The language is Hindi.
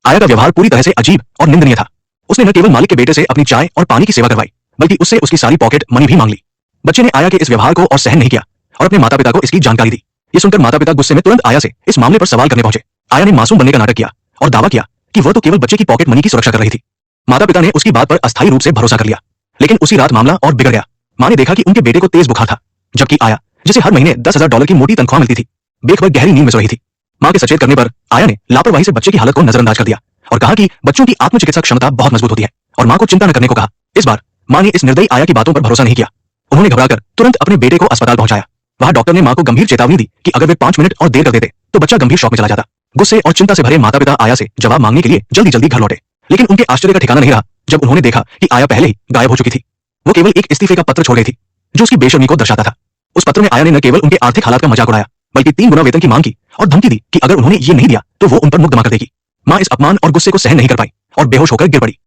आया का व्यवहार पूरी तरह से अजीब और निंदनीय था। उसने न केवल मालिक के बेटे से अपनी चाय और पानी की सेवा करवाई, बल्कि उससे उसकी सारी पॉकेट मनी भी मांग ली। बच्चे ने आया के इस व्यवहार को और सहन नहीं किया और अपने माता पिता को इसकी जानकारी दी। ये सुनकर माता पिता गुस्से में तुरंत आया से इस मामले पर सवाल करने पहुंचे। आया ने मासूम बनने का नाटक किया और दावा किया कि वह तो केवल बच्चे की पॉकेट मनी की सुरक्षा कर रही थी। माता पिता ने उसकी बात पर अस्थायी रूप से भरोसा कर लिया, लेकिन उसी रात मामला और बिगड़ गया। मां ने देखा कि उनके बेटे को तेज बुखार था, जबकि आया, जिसे हर महीने $10,000 की मोटी तनख्वाह मिलती थी, बेखबर गहरी नींद में सो रही थी। मां के सचेत करने पर आया ने लापरवाही से बच्चे की हालत को नजरअंदाज कर दिया और कहा कि बच्चों की आत्मचिकित्सा क्षमता बहुत मजबूत होती है और मां को चिंता न करने को कहा। इस बार मां ने इस निर्दयी आया की बातों पर भरोसा नहीं किया। उन्होंने घबराकर तुरंत अपने बेटे को अस्पताल पहुंचाया। वहां डॉक्टर ने मां को गंभीर चेतावनी दी कि अगर वे 5 मिनट और देर कर देते तो बच्चा गंभीर शॉक में चला जाता। गुस्से और चिंता से भरे माता पिता आया से जवाब मांगने के लिए जल्दी जल्दी घर लौटे, लेकिन उनके आश्चर्य का ठिकाना नहीं रहा जब उन्होंने देखा कि आया पहले ही गायब हो चुकी थी। वो केवल एक इस्तीफे का पत्र छोड़ गई थी जो उसकी बेशर्मी को दर्शाता था। उस पत्र में आया ने न केवल उनके आर्थिक हालात का मजाक उड़ाया, बल्कि 3 गुना वेतन की मांग की और धमकी दी कि अगर उन्होंने ये नहीं दिया तो वो उन पर मुकदमा कर देगी। मां इस अपमान और गुस्से को सहन नहीं कर पाई और बेहोश होकर गिर पड़ी।